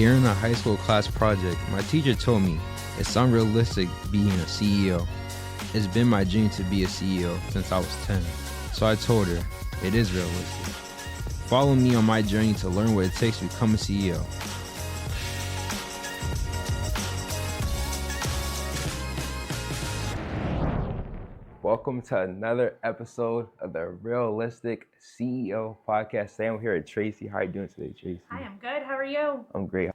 During a high school class project, my teacher told me it's unrealistic being a CEO. It's been my dream to be a CEO since I was 10. So I told her, it is realistic. Follow me on my journey to learn what it takes to become a CEO. Welcome to another episode of the Realistic CEO podcast. Today I'm here at Tracie. How are you doing today, Tracie? Hi, I'm good. How are you? I'm great.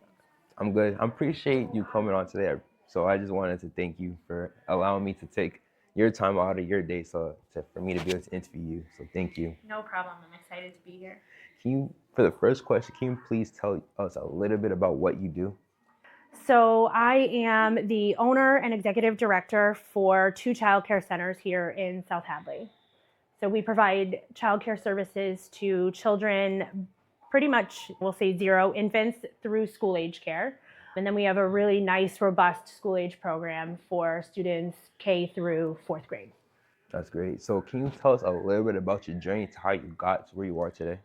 I'm good. I appreciate you coming on today. So I just wanted to thank you for allowing me to take your time out of your day for me to be able to interview you. So thank you. No problem. I'm excited to be here. For the first question, can you please tell us a little bit about what you do? So I am the owner and executive director for 2 childcare centers here in South Hadley. So we provide childcare services to children pretty much, we'll say 0 infants through school age care. And then we have a really nice, robust school age program for students K through 4th grade. That's great. So can you tell us a little bit about your journey to how you got to where you are today?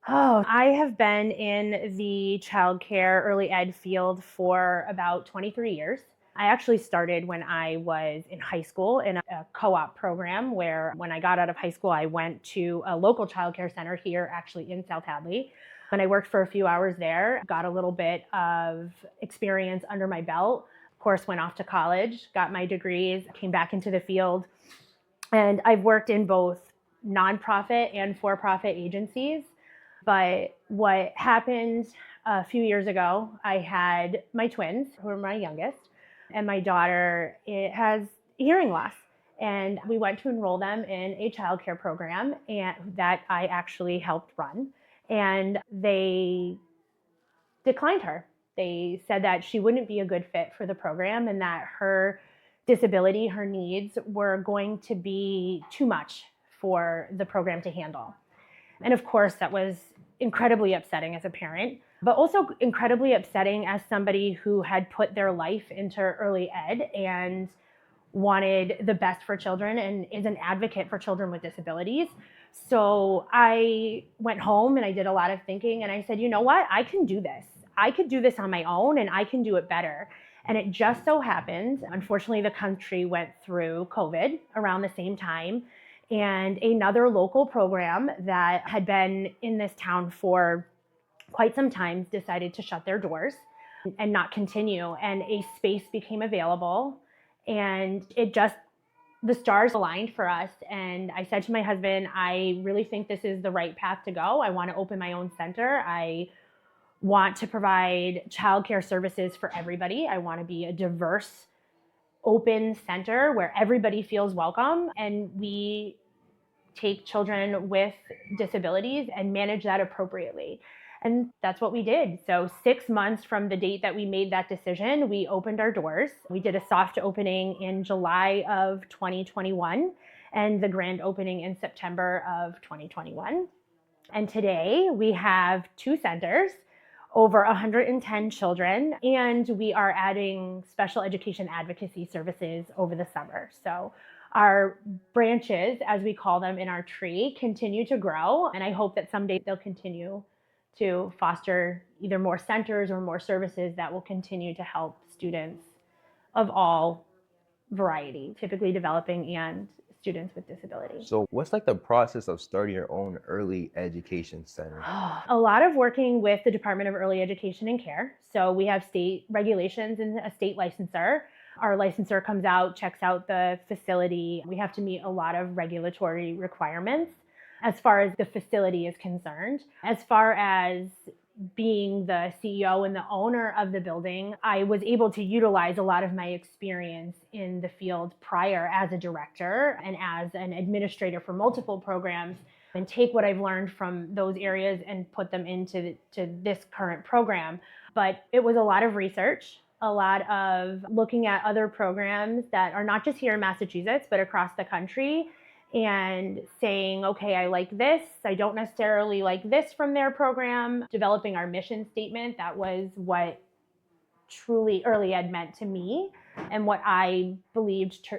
Oh, I have been in the childcare early ed field for about 23 years. I actually started when I was in high school in a co-op program where when I got out of high school, I went to a local childcare center here actually in South Hadley. And I worked for a few hours there, got a little bit of experience under my belt. Of course, went off to college, got my degrees, came back into the field. And I've worked in both nonprofit and for-profit agencies. But what happened a few years ago, I had my twins, who are my youngest, and my daughter has hearing loss. And we went to enroll them in a childcare program and that I actually helped run. And they declined her. They said that she wouldn't be a good fit for the program and that her disability, her needs were going to be too much for the program to handle. And of course, that was incredibly upsetting as a parent, but also incredibly upsetting as somebody who had put their life into early ed and wanted the best for children and is an advocate for children with disabilities. So I went home and I did a lot of thinking and I said, you know what, I can do this. I could do this on my own and I can do it better. And it just so happened, unfortunately, the country went through COVID around the same time. And another local program that had been in this town for quite some time decided to shut their doors and not continue. And a space became available. And the stars aligned for us. And I said to my husband, I really think this is the right path to go. I want to open my own center. I want to provide childcare services for everybody. I want to be a diverse, open center where everybody feels welcome and we take children with disabilities and manage that appropriately. And that's what we did. So 6 months from the date that we made that decision, we opened our doors. We did a soft opening in July of 2021 and the grand opening in September of 2021. And today we have 2 centers, over 110 children, and we are adding special education advocacy services over the summer. So our branches, as we call them in our tree, continue to grow, and I hope that someday they'll continue to foster either more centers or more services that will continue to help students of all variety, typically developing and students with disabilities. So what's like the process of starting your own early education center? A lot of working with the Department of Early Education and Care. So we have state regulations and a state licensor. Our licensor comes out, checks out the facility. We have to meet a lot of regulatory requirements as far as the facility is concerned. As far as being the CEO and the owner of the building, I was able to utilize a lot of my experience in the field prior as a director and as an administrator for multiple programs and take what I've learned from those areas and put them into this current program. But it was a lot of research, a lot of looking at other programs that are not just here in Massachusetts, but across the country and saying, okay, I like this. I don't necessarily like this from their program. Developing our mission statement, that was what truly early ed meant to me and what I believed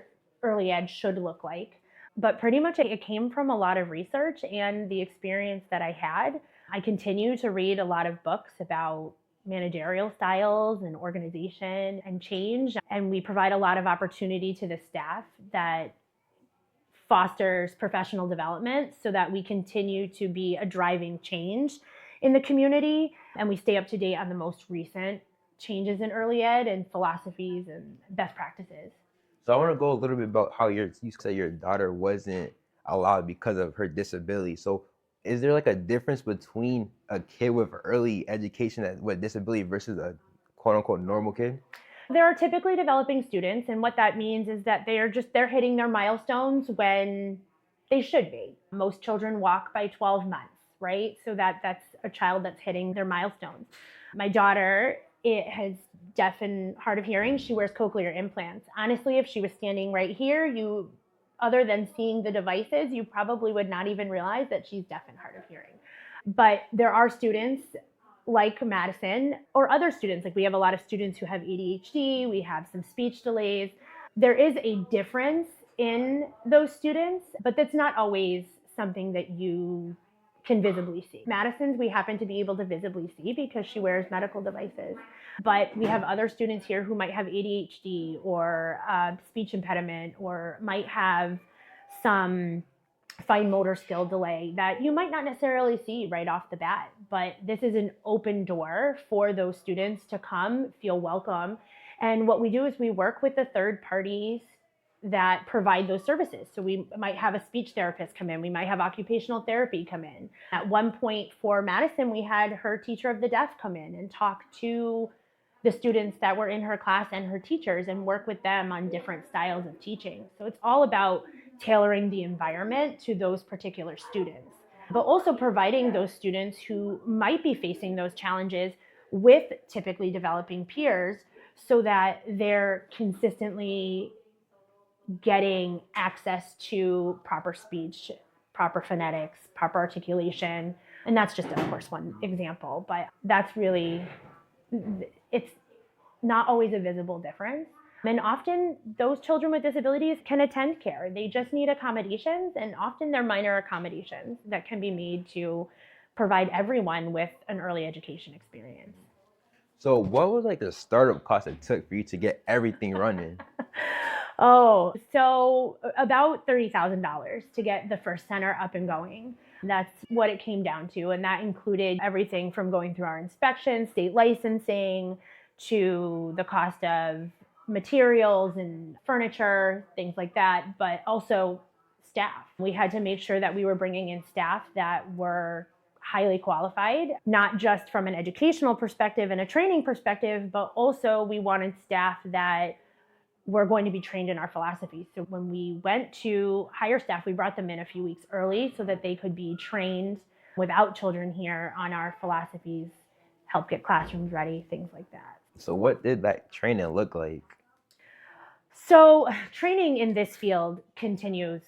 early ed should look like. But pretty much it came from a lot of research and the experience that I had. I continue to read a lot of books about managerial styles and organization and change. And we provide a lot of opportunity to the staff that fosters professional development so that we continue to be a driving change in the community, and we stay up to date on the most recent changes in early ed and philosophies and best practices. So I want to go a little bit about how you said your daughter wasn't allowed because of her disability. So is there like a difference between a kid with early education with disability versus a quote unquote normal kid? There are typically developing students, and what that means is that they're hitting their milestones when they should be. Most children walk by 12 months, right? So that's a child that's hitting their milestones. My daughter, it has deaf and hard of hearing. She wears cochlear implants. Honestly, if she was standing right here, other than seeing the devices, you probably would not even realize that she's deaf and hard of hearing. But there are students like Madison or other students, like we have a lot of students who have ADHD, we have some speech delays. There is a difference in those students, but that's not always something that you can visibly see. Madison's, we happen to be able to visibly see because she wears medical devices. But we have other students here who might have ADHD or speech impediment or might have some fine motor skill delay that you might not necessarily see right off the bat. But this is an open door for those students to come, feel welcome. And what we do is we work with the third parties that provide those services. So we might have a speech therapist come in. We might have occupational therapy come in. At one point for Madison, we had her teacher of the deaf come in and talk to the students that were in her class and her teachers and work with them on different styles of teaching. So it's all about tailoring the environment to those particular students, but also providing those students who might be facing those challenges with typically developing peers so that they're consistently getting access to proper speech, proper phonetics, proper articulation. And that's just, of course, one example, but that's really, it's not always a visible difference. And often those children with disabilities can attend care. They just need accommodations, and often they're minor accommodations that can be made to provide everyone with an early education experience. So what was like the startup cost it took for you to get everything running? Oh, so about $30,000 to get the first center up and going. That's what it came down to. And that included everything from going through our inspections, state licensing, to the cost of materials and furniture, things like that, but also staff. We had to make sure that we were bringing in staff that were highly qualified, not just from an educational perspective and a training perspective, but also we wanted staff that were going to be trained in our philosophy. So when we went to hire staff, we brought them in a few weeks early so that they could be trained without children here on our philosophies, help get classrooms ready, things like that. So what did that training look like? So training in this field continues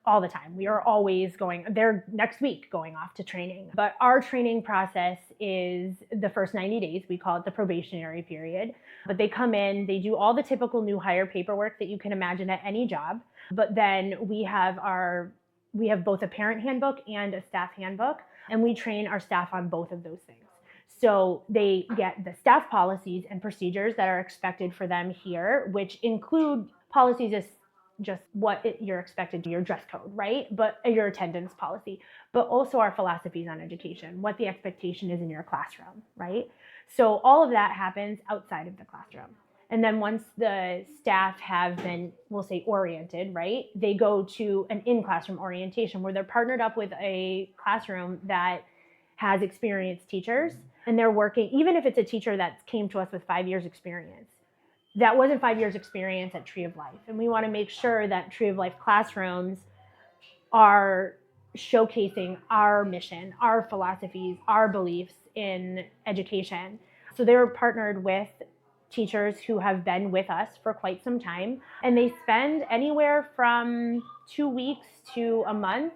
all the time. We are always they're next week going off to training. But our training process is the first 90 days. We call it the probationary period. But they come in, they do all the typical new hire paperwork that you can imagine at any job. But then we have both a parent handbook and a staff handbook, and we train our staff on both of those things. So they get the staff policies and procedures that are expected for them here, which include policies as just what you're expected to, your dress code, right? But your attendance policy, but also our philosophies on education, what the expectation is in your classroom, right? So all of that happens outside of the classroom. And then once the staff have been, we'll say, oriented, right? They go to an in-classroom orientation where they're partnered up with a classroom that has experienced teachers, and they're working, even if it's a teacher that came to us with 5 years experience, that wasn't 5 years experience at Tree of Life. And we want to make sure that Tree of Life classrooms are showcasing our mission, our philosophies, our beliefs in education. So they're partnered with teachers who have been with us for quite some time, and they spend anywhere from 2 weeks to a month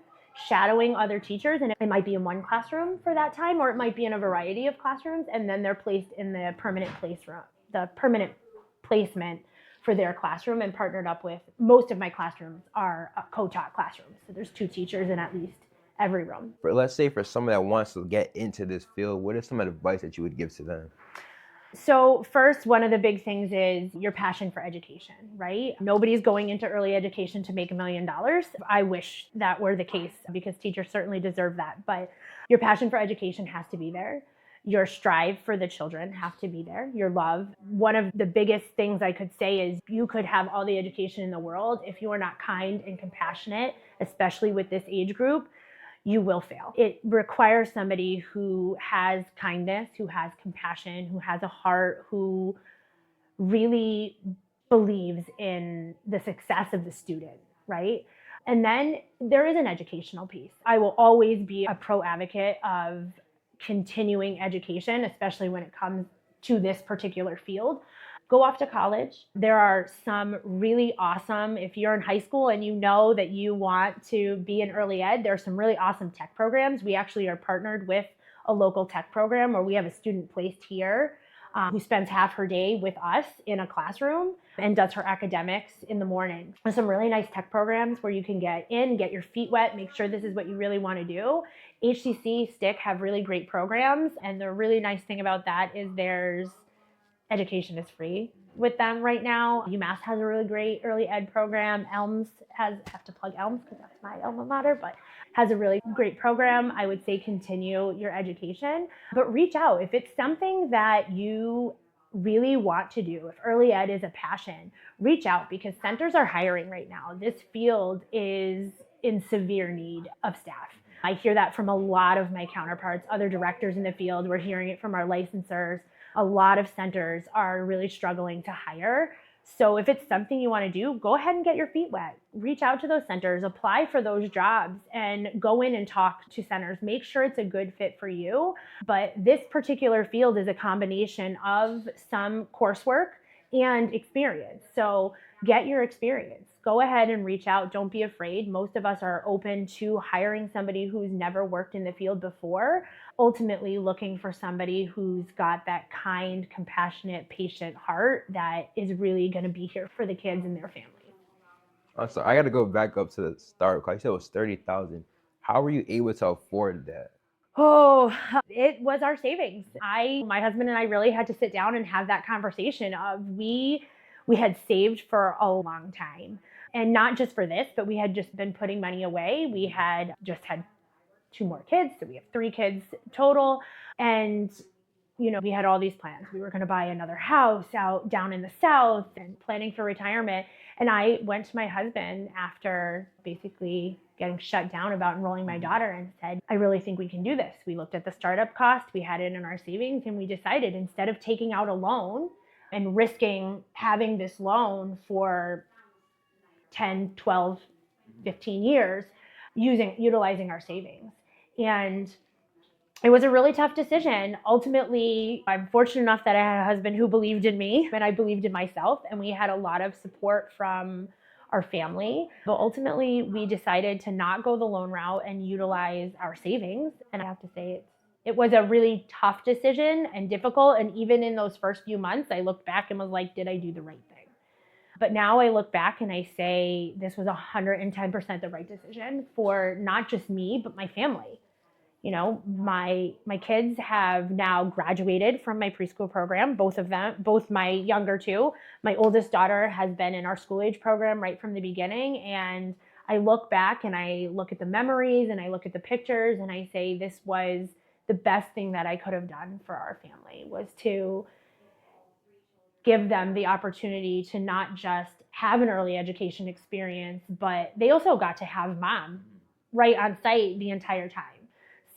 shadowing other teachers, and it might be in one classroom for that time, or it might be in a variety of classrooms, and then they're placed in the permanent placement for their classroom and partnered up with, most of my classrooms are co-taught classrooms. So there's 2 teachers in at least every room. Let's say for someone that wants to get into this field, what is some advice that you would give to them? So first, one of the big things is your passion for education, right? Nobody's going into early education to make $1 million. I wish that were the case because teachers certainly deserve that. But your passion for education has to be there. Your strive for the children have to be there. Your love. One of the biggest things I could say is you could have all the education in the world. If you are not kind and compassionate, especially with this age group, you will fail. It requires somebody who has kindness, who has compassion, who has a heart, who really believes in the success of the student, right? And then there is an educational piece. I will always be a pro advocate of continuing education, especially when it comes to this particular field. Go off to college. There are some really awesome, if you're in high school and you know that you want to be in early ed, there are some really awesome tech programs. We actually are partnered with a local tech program where we have a student placed here who spends half her day with us in a classroom and does her academics in the morning. There's some really nice tech programs where you can get in, get your feet wet, make sure this is what you really want to do. HCC, STIC have really great programs, and the really nice thing about that is there's education is free with them right now. UMass has a really great early ed program. Elms has, I have to plug Elms because that's my alma mater, but has a really great program. I would say continue your education, but reach out. If it's something that you really want to do, if early ed is a passion, reach out because centers are hiring right now. This field is in severe need of staff. I hear that from a lot of my counterparts, other directors in the field. We're hearing it from our licensors. A lot of centers are really struggling to hire. So if it's something you want to do, go ahead and get your feet wet. Reach out to those centers, apply for those jobs, and go in and talk to centers. Make sure it's a good fit for you. But this particular field is a combination of some coursework and experience. So get your experience. Go ahead and reach out. Don't be afraid. Most of us are open to hiring somebody who's never worked in the field before, ultimately looking for somebody who's got that kind, compassionate, patient heart that is really going to be here for the kids and their families. So I got to go back up to the start. Because you said it was 30,000. How were you able to afford that? Oh, it was our savings. My husband and I really had to sit down and have that conversation of we had saved for a long time. And not just for this, but we had just been putting money away. We had just had 2 more kids, so we have 3 kids total. And we had all these plans. We were going to buy another house out down in the South and planning for retirement. And I went to my husband after basically getting shut down about enrolling my daughter and said, I really think we can do this. We looked at the startup cost, we had it in our savings, and we decided instead of taking out a loan and risking having this loan for 10, 12, 15 years, utilizing our savings. And it was a really tough decision. Ultimately, I'm fortunate enough that I had a husband who believed in me and I believed in myself, and we had a lot of support from our family. But ultimately, we decided to not go the loan route and utilize our savings. And I have to say, it was a really tough decision and difficult. And even in those first few months, I looked back and was like, did I do the right thing? But now I look back and I say this was 110% the right decision for not just me, but my family. My kids have now graduated from my preschool program, both of them, both my younger 2. My oldest daughter has been in our school age program right from the beginning. And I look back and I look at the memories and I look at the pictures and I say this was the best thing that I could have done for our family, was to give them the opportunity to not just have an early education experience, but they also got to have mom right on site the entire time.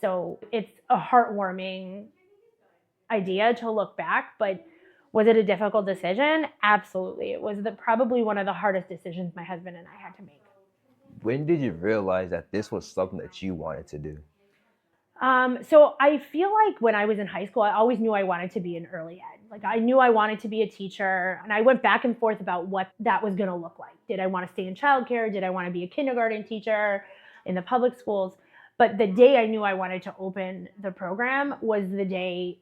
So it's a heartwarming idea to look back, but was it a difficult decision? Absolutely. It was probably one of the hardest decisions my husband and I had to make. When did you realize that this was something that you wanted to do? So I feel like when I was in high school, I always knew I wanted to be in early ed. Like I knew I wanted to be a teacher, and I went back and forth about what that was going to look like. Did I want to stay in childcare? Did I want to be a kindergarten teacher in the public schools? But the day I knew I wanted to open the program was the day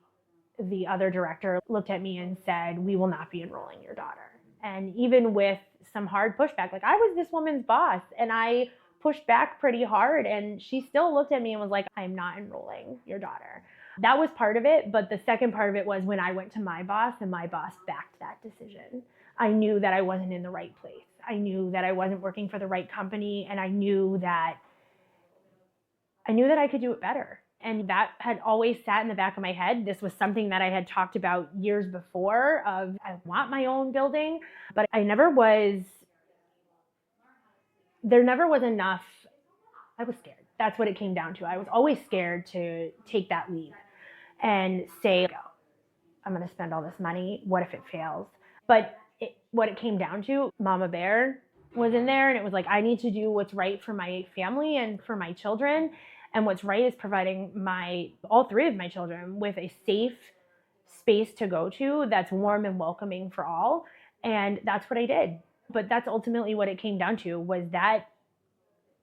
the other director looked at me and said, we will not be enrolling your daughter. And even with some hard pushback, like I was this woman's boss and I pushed back pretty hard, and she still looked at me and was like, I'm not enrolling your daughter. That was part of it, but the second part of it was when I went to my boss and my boss backed that decision. I knew that I wasn't in the right place. I knew that I wasn't working for the right company, and I knew that I could do it better. And that had always sat in the back of my head. This was something that I had talked about years before of I want my own building, but there never was enough. I was scared. That's what it came down to. I was always scared to take that leap and say, I'm going to spend all this money. What if it fails? But what it came down to, Mama Bear was in there, and it was like, I need to do what's right for my family and for my children. And what's right is providing all three of my children with a safe space to go to that's warm and welcoming for all. And that's what I did. But that's ultimately what it came down to, was that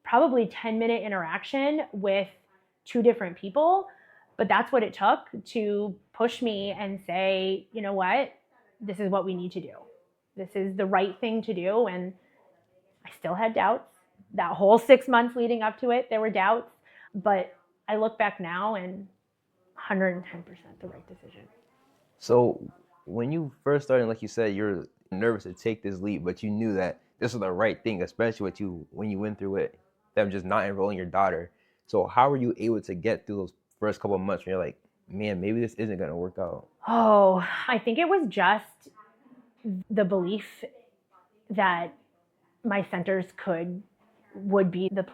probably 10-minute interaction with two different people. But that's what it took to push me and say, you know what, this is what we need to do. This is the right thing to do. And I still had doubts. That whole 6 months leading up to it, there were doubts. But I look back now and 110% the right decision. So when you first started, like you said, you're nervous to take this leap, but you knew that this was the right thing, especially when you went through it, them just not enrolling your daughter. So how were you able to get through those first couple of months when you're like, man, maybe this isn't going to work out? Oh, I think it was just the belief that my centers would be the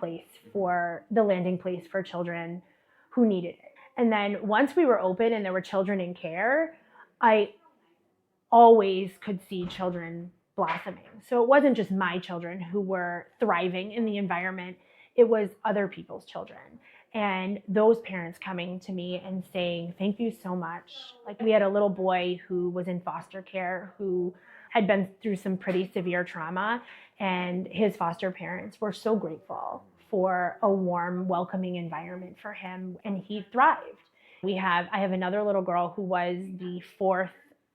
landing place for children who needed it. And then once we were open and there were children in care, I always could see children blossoming. So it wasn't just my children who were thriving in the environment, it was other people's children. And those parents coming to me and saying, thank you so much. Like, we had a little boy who was in foster care who had been through some pretty severe trauma, and his foster parents were so grateful for a warm, welcoming environment for him, and he thrived. I have another little girl who was the fourth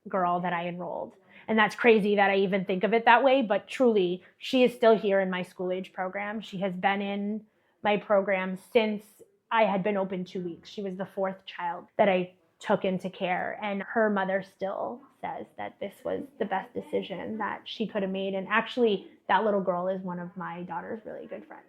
girl that I enrolled. And that's crazy that I even think of it that way, but truly, she is still here in my school age program. She has been in my program since I had been open 2 weeks. She was the fourth child that I took into care, and her mother still says that this was the best decision that she could have made. And actually, that little girl is one of my daughter's really good friends.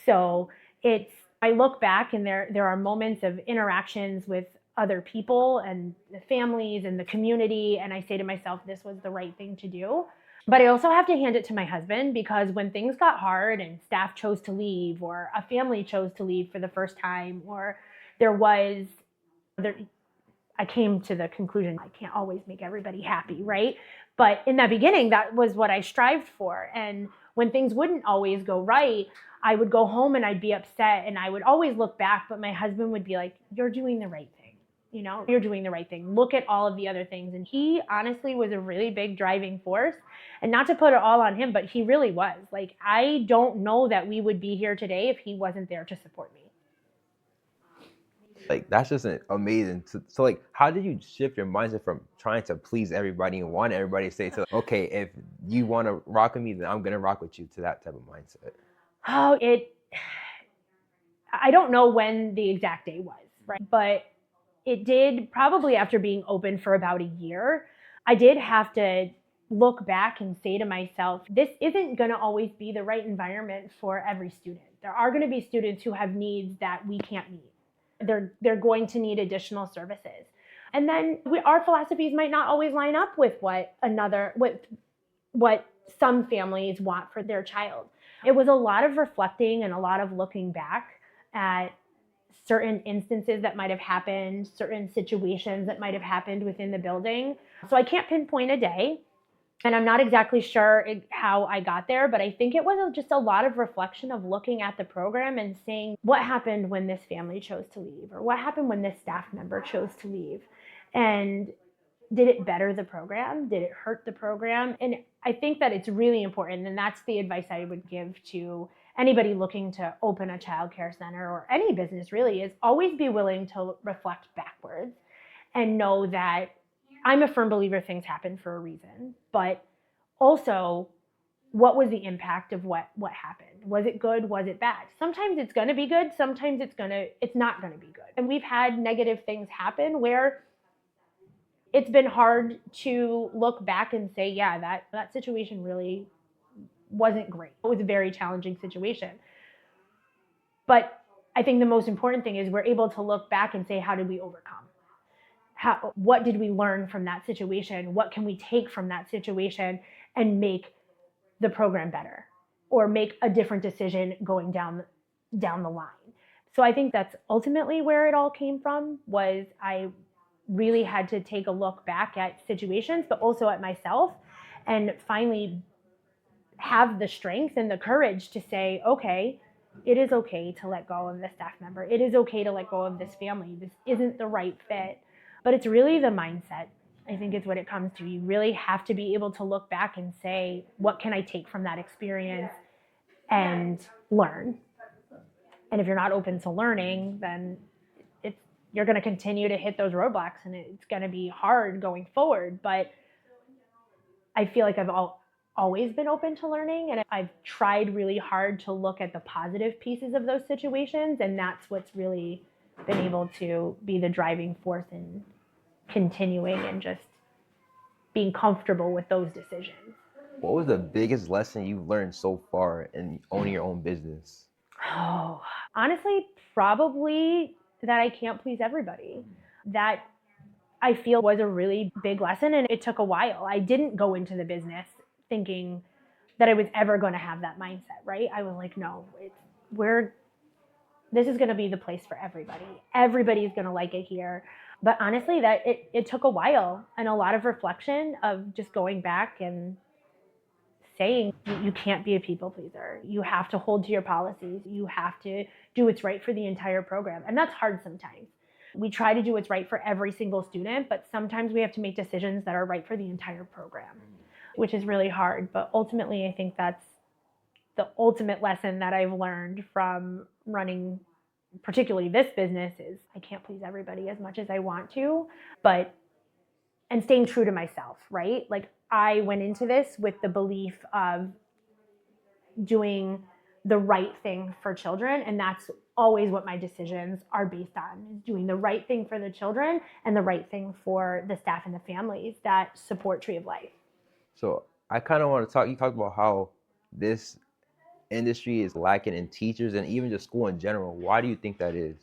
So I look back and there are moments of interactions with other people and the families and the community, and I say to myself, this was the right thing to do. But I also have to hand it to my husband, because when things got hard and staff chose to leave, or a family chose to leave for the first time, or I came to the conclusion I can't always make everybody happy, right? But in the beginning, that was what I strived for. And when things wouldn't always go right, I would go home and I'd be upset, and I would always look back, but my husband would be like, you're doing the right thing. You're doing the right thing. Look at all of the other things. And he honestly was a really big driving force. And not to put it all on him, but he really was. Like, I don't know that we would be here today if he wasn't there to support me. Like, that's just amazing. So like, how did you shift your mindset from trying to please everybody and want everybody to say to, okay, if you want to rock with me, then I'm going to rock with you, to that type of mindset? Oh, I don't know when the exact day was, right? But it did, probably after being open for about a year, I did have to look back and say to myself, this isn't going to always be the right environment for every student. There are going to be students who have needs that we can't meet. They're going to need additional services. And then our philosophies might not always line up with what some families want for their child. It was a lot of reflecting and a lot of looking back at certain instances that might have happened, certain situations that might have happened within the building. So I can't pinpoint a day, and I'm not exactly sure how I got there, but I think it was just a lot of reflection of looking at the program and saying, what happened when this family chose to leave? Or what happened when this staff member chose to leave? And did it better the program? Did it hurt the program? And I think that it's really important, and that's the advice I would give to anybody looking to open a childcare center, or any business really, is always be willing to reflect backwards and know that I'm a firm believer things happen for a reason, but also what was the impact of what happened? Was it good? Was it bad? Sometimes it's going to be good. Sometimes it's not going to be good. And we've had negative things happen where it's been hard to look back and say, yeah, that situation really wasn't great. It was a very challenging situation. But I think the most important thing is we're able to look back and say, how did we overcome? What did we learn from that situation? What can we take from that situation and make the program better or make a different decision going down the line? So I think that's ultimately where it all came from. Was I really had to take a look back at situations, but also at myself, and finally have the strength and the courage to say, okay, it is okay to let go of this staff member. It is okay to let go of this family. This isn't the right fit. But it's really the mindset, I think, is what it comes to. You really have to be able to look back and say, what can I take from that experience and learn? And if you're not open to learning, then you're going to continue to hit those roadblocks, and it's going to be hard going forward. But I feel like I've always been open to learning, and I've tried really hard to look at the positive pieces of those situations, and that's what's really been able to be the driving force in continuing and just being comfortable with those decisions. What was the biggest lesson you've learned so far in owning your own business? Oh, honestly, probably that I can't please everybody. That I feel was a really big lesson, and it took a while. I didn't go into the business thinking that I was ever going to have that mindset, right? I was like, no, this is going to be the place for everybody. Everybody's going to like it here. But honestly, that it took a while and a lot of reflection of just going back and saying, you can't be a people pleaser. You have to hold to your policies. You have to do what's right for the entire program. And that's hard sometimes. We try to do what's right for every single student, but sometimes we have to make decisions that are right for the entire program, which is really hard. But ultimately, I think that's the ultimate lesson that I've learned from running particularly this business is I can't please everybody as much as I want to, and staying true to myself, right? Like I went into this with the belief of doing the right thing for children, and that's always what my decisions are based on, is doing the right thing for the children and the right thing for the staff and the families that support Tree of Life. So I kind of want to you talked about how this industry is lacking in teachers and even just school in general. Why do you think that is?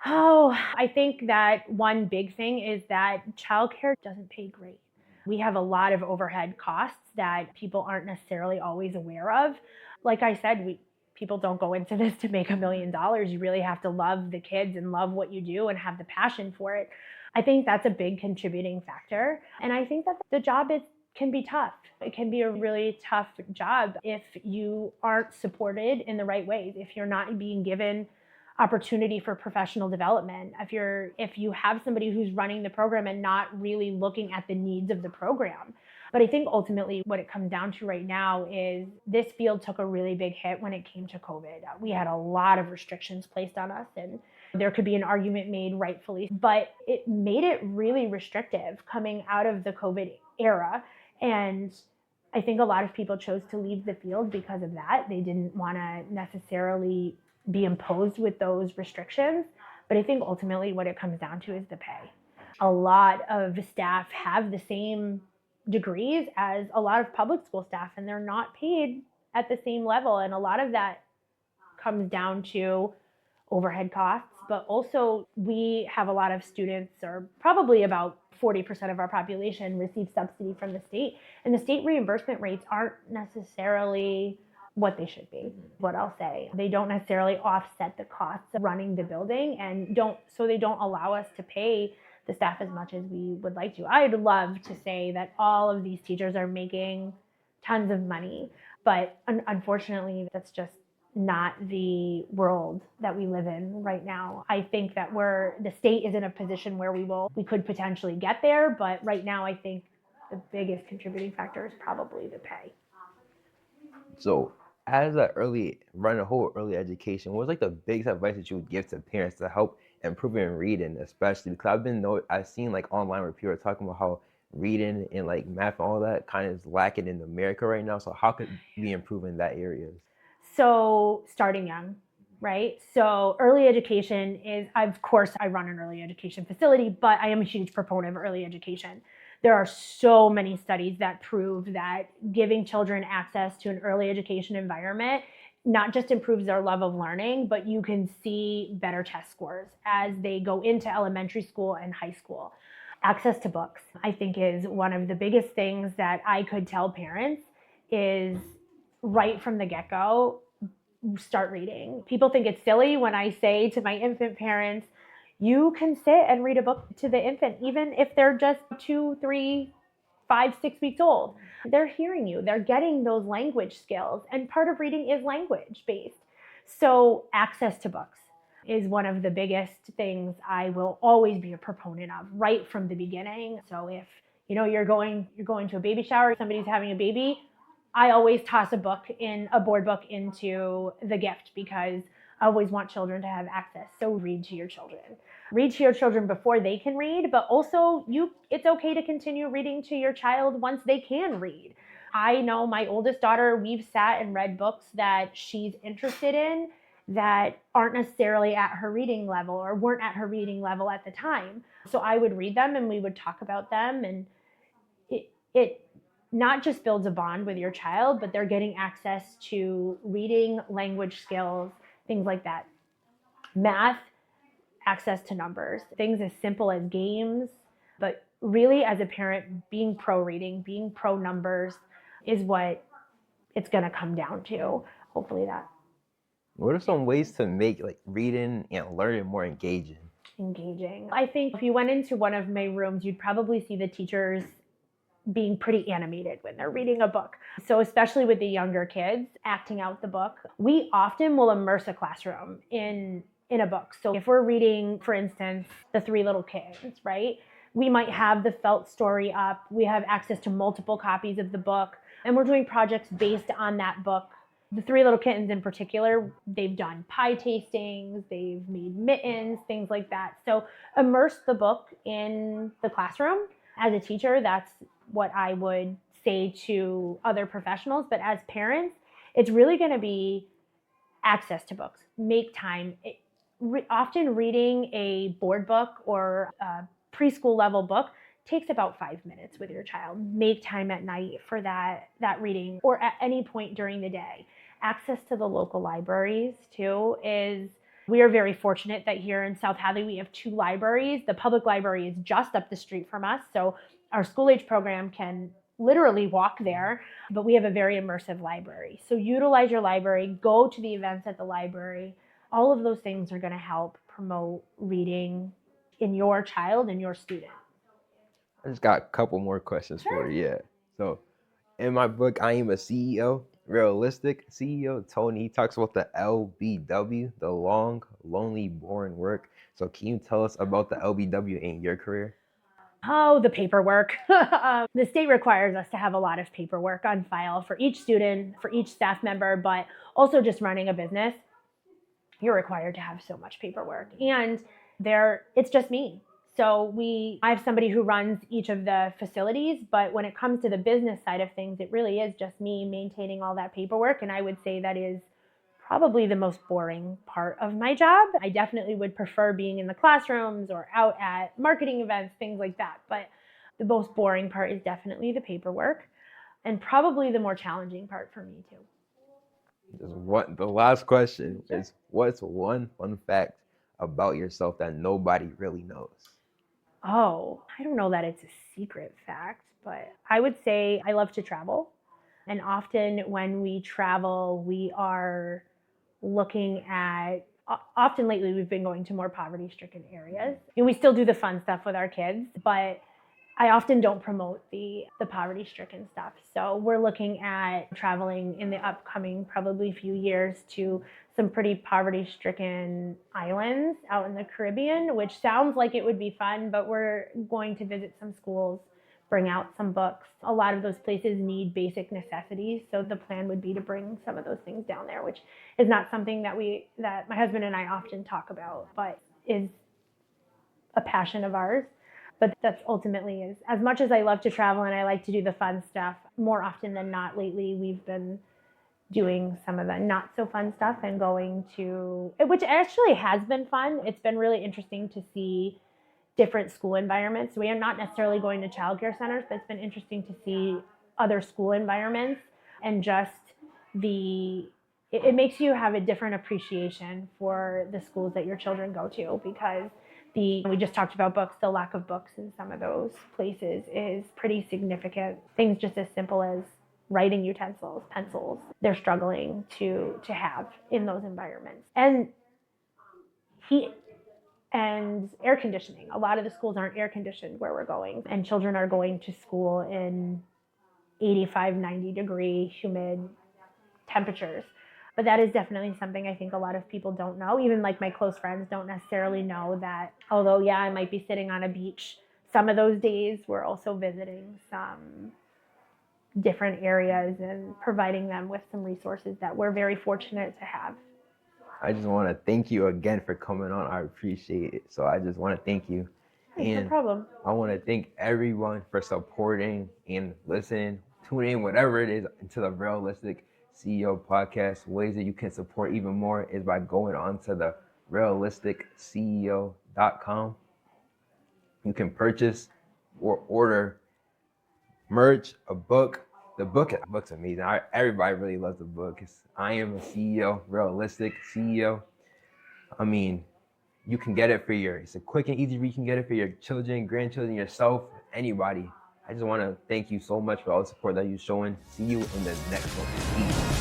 Oh, I think that one big thing is that childcare doesn't pay great. We have a lot of overhead costs that people aren't necessarily always aware of. Like I said, people don't go into this to make $1 million. You really have to love the kids and love what you do and have the passion for it. I think that's a big contributing factor. And I think that the job can be tough. It can be a really tough job if you aren't supported in the right ways, if you're not being given opportunity for professional development, if you have somebody who's running the program and not really looking at the needs of the program. But I think ultimately what it comes down to right now is this field took a really big hit when it came to COVID. We had a lot of restrictions placed on us, and there could be an argument made rightfully, but it made it really restrictive coming out of the COVID era. And I think a lot of people chose to leave the field because of that. They didn't want to necessarily be imposed with those restrictions. But I think ultimately what it comes down to is the pay. A lot of staff have the same degrees as a lot of public school staff, and they're not paid at the same level. And a lot of that comes down to overhead costs, but also we have a lot of students, or probably about 40% of our population, receive subsidy from the state, and the state reimbursement rates aren't necessarily what they should be. What I'll say, they don't necessarily offset the costs of running the building, and they don't allow us to pay the staff as much as we would like to. I'd love to say that all of these teachers are making tons of money, but unfortunately, that's just not the world that we live in right now. I think that the state is in a position where we could potentially get there, but right now I think the biggest contributing factor is probably the pay. So as running a whole early education, what's like the biggest advice that you would give to parents to help improving reading, especially because I've seen like online where people are talking about how reading and like math and all that kind of is lacking in America right now. So how could we improve in that area? So starting young, right? So early education is, of course, I run an early education facility, but I am a huge proponent of early education. There are so many studies that prove that giving children access to an early education environment not just improves their love of learning, but you can see better test scores as they go into elementary school and high school. Access to books, I think, is one of the biggest things that I could tell parents is right from the get-go, start reading. People think it's silly when I say to my infant parents, you can sit and read a book to the infant, even if they're just 2, 3, 5, 6 weeks old. They're hearing you, they're getting those language skills, and part of reading is language based. So access to books is one of the biggest things I will always be a proponent of right from the beginning. So if you're going to a baby shower, somebody's having a baby, I always toss a board book into the gift because I always want children to have access. So read to your children. Read to your children before they can read, but also it's okay to continue reading to your child once they can read. I know my oldest daughter, we've sat and read books that she's interested in that aren't necessarily at her reading level or weren't at her reading level at the time. So I would read them and we would talk about them, and it not just builds a bond with your child, but they're getting access to reading, language skills, things like that. Math, access to numbers, things as simple as games. But really, as a parent, being pro reading, being pro numbers is what it's going to come down to. Hopefully that. What are some ways to make like reading and learning more engaging? I think if you went into one of my rooms, you'd probably see the teachers being pretty animated when they're reading a book. So especially with the younger kids, acting out the book. We often will immerse a classroom in a book. So if we're reading, for instance, The Three Little Kittens, right? We might have the felt story up. We have access to multiple copies of the book, and we're doing projects based on that book. The Three Little Kittens in particular, they've done pie tastings, they've made mittens, things like that. So immerse the book in the classroom. As a teacher, that's what I would say to other professionals. But as parents, it's really going to be access to books. Make time. Often reading a board book or a preschool level book takes about 5 minutes with your child. Make time at night for that reading, or at any point during the day. Access to the local libraries too is, we are very fortunate that here in South Hadley we have 2 libraries. The public library is just up the street from us, so our school age program can literally walk there, but we have a very immersive library. So utilize your library, go to the events at the library. All of those things are going to help promote reading in your child and your student. I just got a couple more questions Sure. for you. Yeah. So in my book, I Am a CEO, Realistic CEO, Tony, he talks about the LBW, the long, lonely, boring work. So can you tell us about the LBW in your career? Oh, the paperwork. The state requires us to have a lot of paperwork on file for each student, for each staff member, but also just running a business. You're required to have so much paperwork. And it's just me. So I have somebody who runs each of the facilities, but when it comes to the business side of things, it really is just me maintaining all that paperwork. And I would say that is probably the most boring part of my job. I definitely would prefer being in the classrooms or out at marketing events, things like that. But the most boring part is definitely the paperwork, and probably the more challenging part for me too. The last question is, what's one fun fact about yourself that nobody really knows? Oh, I don't know that it's a secret fact, but I would say I love to travel. And often when we travel, we are often lately we've been going to more poverty-stricken areas. And we still do the fun stuff with our kids, but I often don't promote the poverty-stricken stuff. So we're looking at traveling in the upcoming probably few years to some pretty poverty-stricken islands out in the Caribbean, which sounds like it would be fun, but we're going to visit some schools, bring out some books. A lot of those places need basic necessities, so the plan would be to bring some of those things down there, which is not something that my husband and I often talk about, but is a passion of ours. But that's ultimately is, as much as I love to travel and I like to do the fun stuff, more often than not lately, we've been doing some of the not so fun stuff and going to, which actually has been fun. It's been really interesting to see different school environments. We are not necessarily going to childcare centers, but it's been interesting to see other school environments and just it makes you have a different appreciation for the schools that your children go to, because we just talked about books, the lack of books in some of those places is pretty significant. Things just as simple as writing utensils, pencils, they're struggling to have in those environments. And heat and air conditioning. A lot of the schools aren't air conditioned where we're going, and children are going to school in 85, 90 degree humid temperatures. But that is definitely something I think a lot of people don't know. Even like my close friends don't necessarily know that, although, yeah, I might be sitting on a beach, some of those days we're also visiting some different areas and providing them with some resources that we're very fortunate to have. I just want to thank you again for coming on. I appreciate it. So I just want to thank you. No problem. I want to thank everyone for supporting and listening, tuning in, whatever it is, into the Realistic CEO podcast. Ways that you can support even more is by going on to the realisticceo.com. You can purchase or order merch, a book. The book's amazing. Everybody really loves the book. I Am a CEO, Realistic CEO. I mean, you can get it it's a quick and easy read. You can get it for your children, grandchildren, yourself, anybody. I just want to thank you so much for all the support that you're showing. See you in the next one. Peace.